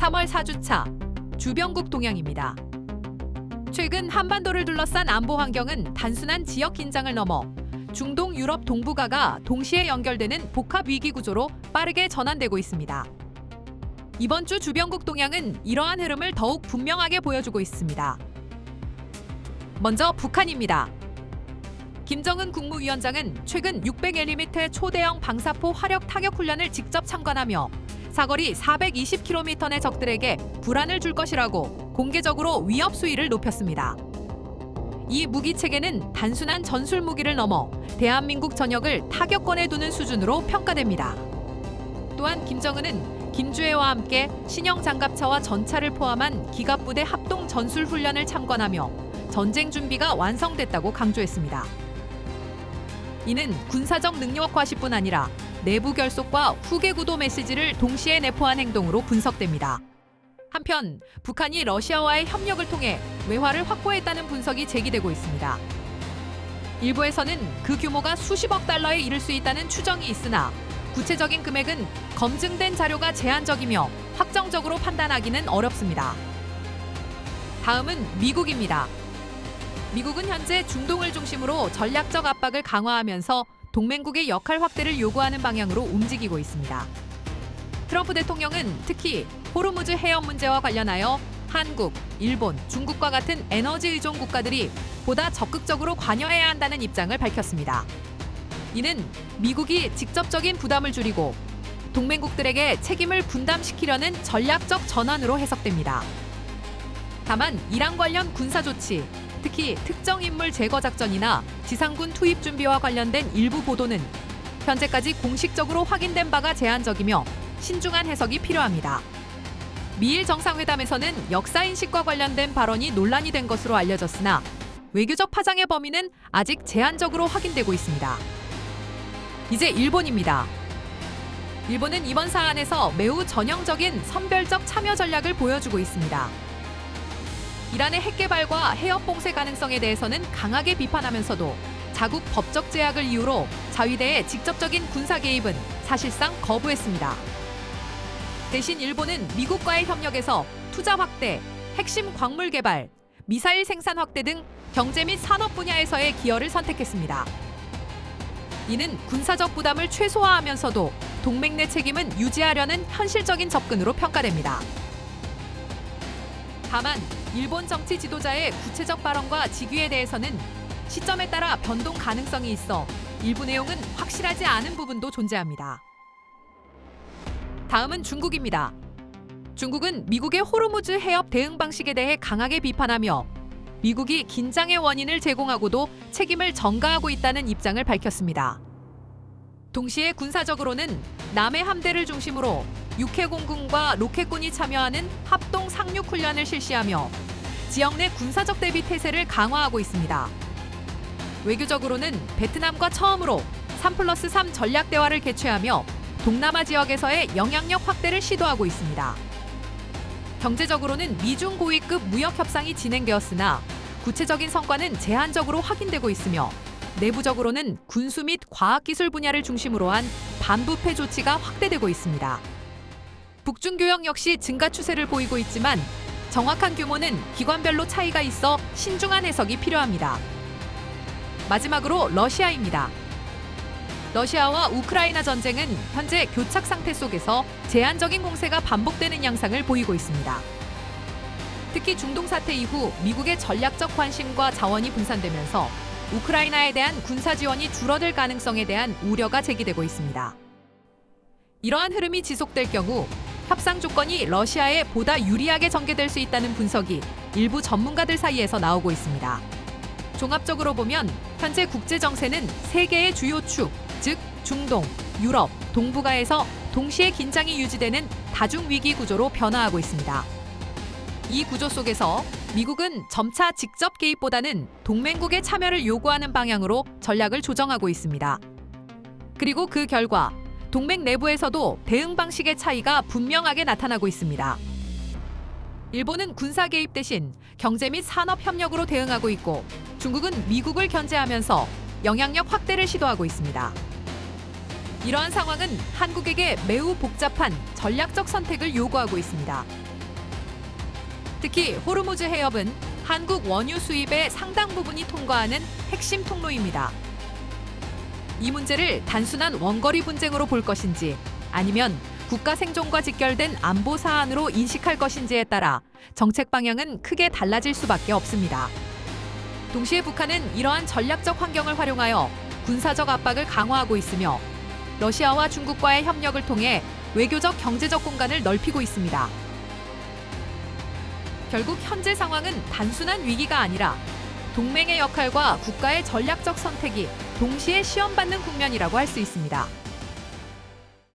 3월 4주차 주변국 동향입니다. 최근 한반도를 둘러싼 안보 환경은 단순한 지역 긴장을 넘어 중동, 유럽 동북아가 동시에 연결되는 복합 위기 구조로 빠르게 전환되고 있습니다. 이번 주 주변국 동향은 이러한 흐름을 더욱 분명하게 보여주고 있습니다. 먼저 북한입니다. 김정은 국무위원장은 최근 600mm 초대형 방사포 화력 타격 훈련을 직접 참관하며 사거리 420km 내 적들에게 불안을 줄 것이라고 공개적으로 위협 수위를 높였습니다. 이 무기 체계는 단순한 전술 무기를 넘어 대한민국 전역을 타격권에 두는 수준으로 평가됩니다. 또한 김정은은 김주애와 함께 신형 장갑차와 전차를 포함한 기갑부대 합동 전술 훈련을 참관하며 전쟁 준비가 완성됐다고 강조했습니다. 이는 군사적 능력 과시뿐 아니라 내부 결속과 후계 구도 메시지를 동시에 내포한 행동으로 분석됩니다. 한편 북한이 러시아와의 협력을 통해 외화를 확보했다는 분석이 제기되고 있습니다. 일부에서는 그 규모가 수십억 달러에 이를 수 있다는 추정이 있으나 구체적인 금액은 검증된 자료가 제한적이며 확정적으로 판단하기는 어렵습니다. 다음은 미국입니다. 미국은 현재 중동을 중심으로 전략적 압박을 강화하면서 동맹국의 역할 확대를 요구하는 방향으로 움직이고 있습니다. 트럼프 대통령은 특히 호르무즈 해협 문제와 관련하여 한국, 일본, 중국과 같은 에너지 의존 국가들이 보다 적극적으로 관여해야 한다는 입장을 밝혔습니다. 이는 미국이 직접적인 부담을 줄이고 동맹국들에게 책임을 분담시키려는 전략적 전환으로 해석됩니다. 다만 이란 관련 군사 조치, 특히 특정 인물 제거 작전이나 지상군 투입 준비와 관련된 일부 보도는 현재까지 공식적으로 확인된 바가 제한적이며 신중한 해석이 필요합니다. 미일 정상회담에서는 역사인식과 관련된 발언이 논란이 된 것으로 알려졌으나 외교적 파장의 범위는 아직 제한적으로 확인되고 있습니다. 이제 일본입니다. 일본은 이번 사안에서 매우 전형적인 선별적 참여 전략을 보여주고 있습니다. 이란의 핵 개발과 해협 봉쇄 가능성에 대해서는 강하게 비판하면서도 자국 법적 제약을 이유로 자위대의 직접적인 군사 개입은 사실상 거부했습니다. 대신 일본은 미국과의 협력에서 투자 확대, 핵심 광물 개발, 미사일 생산 확대 등 경제 및 산업 분야에서의 기여를 선택했습니다. 이는 군사적 부담을 최소화하면서도 동맹 내 책임은 유지하려는 현실적인 접근으로 평가됩니다. 다만 일본 정치 지도자의 구체적 발언과 직위에 대해서는 시점에 따라 변동 가능성이 있어 일부 내용은 확실하지 않은 부분도 존재합니다. 다음은 중국입니다. 중국은 미국의 호르무즈 해협 대응 방식에 대해 강하게 비판하며 미국이 긴장의 원인을 제공하고도 책임을 전가하고 있다는 입장을 밝혔습니다. 동시에 군사적으로는 남해 함대를 중심으로 육해공군과 로켓군이 참여하는 합동 상륙 훈련을 실시하며 지역 내 군사적 대비 태세를 강화하고 있습니다. 외교적으로는 베트남과 처음으로 3+3 전략 대화를 개최하며 동남아 지역에서의 영향력 확대를 시도하고 있습니다. 경제적으로는 미중 고위급 무역 협상이 진행되었으나 구체적인 성과는 제한적으로 확인되고 있으며 내부적으로는 군수 및 과학기술 분야를 중심으로 한 반부패 조치가 확대되고 있습니다. 북중 교역 역시 증가 추세를 보이고 있지만 정확한 규모는 기관별로 차이가 있어 신중한 해석이 필요합니다. 마지막으로 러시아입니다. 러시아와 우크라이나 전쟁은 현재 교착 상태 속에서 제한적인 공세가 반복되는 양상을 보이고 있습니다. 특히 중동 사태 이후 미국의 전략적 관심과 자원이 분산되면서 우크라이나에 대한 군사 지원이 줄어들 가능성에 대한 우려가 제기되고 있습니다. 이러한 흐름이 지속될 경우 협상 조건이 러시아에 보다 유리하게 전개될 수 있다는 분석이 일부 전문가들 사이에서 나오고 있습니다. 종합적으로 보면 현재 국제 정세는 세 개의 주요 축, 즉 중동, 유럽, 동북아에서 동시에 긴장이 유지되는 다중 위기 구조로 변화하고 있습니다. 이 구조 속에서 미국은 점차 직접 개입보다는 동맹국의 참여를 요구하는 방향으로 전략을 조정하고 있습니다. 그리고 그 결과 동맹 내부에서도 대응 방식의 차이가 분명하게 나타나고 있습니다. 일본은 군사 개입 대신 경제 및 산업 협력으로 대응하고 있고 중국은 미국을 견제하면서 영향력 확대를 시도하고 있습니다. 이러한 상황은 한국에게 매우 복잡한 전략적 선택을 요구하고 있습니다. 특히 호르무즈 해협은 한국 원유 수입의 상당 부분이 통과하는 핵심 통로입니다. 이 문제를 단순한 원거리 분쟁으로 볼 것인지 아니면 국가 생존과 직결된 안보 사안으로 인식할 것인지에 따라 정책 방향은 크게 달라질 수밖에 없습니다. 동시에 북한은 이러한 전략적 환경을 활용하여 군사적 압박을 강화하고 있으며 러시아와 중국과의 협력을 통해 외교적 경제적 공간을 넓히고 있습니다. 결국 현재 상황은 단순한 위기가 아니라 동맹의 역할과 국가의 전략적 선택이 동시에 시험받는 국면이라고 할 수 있습니다.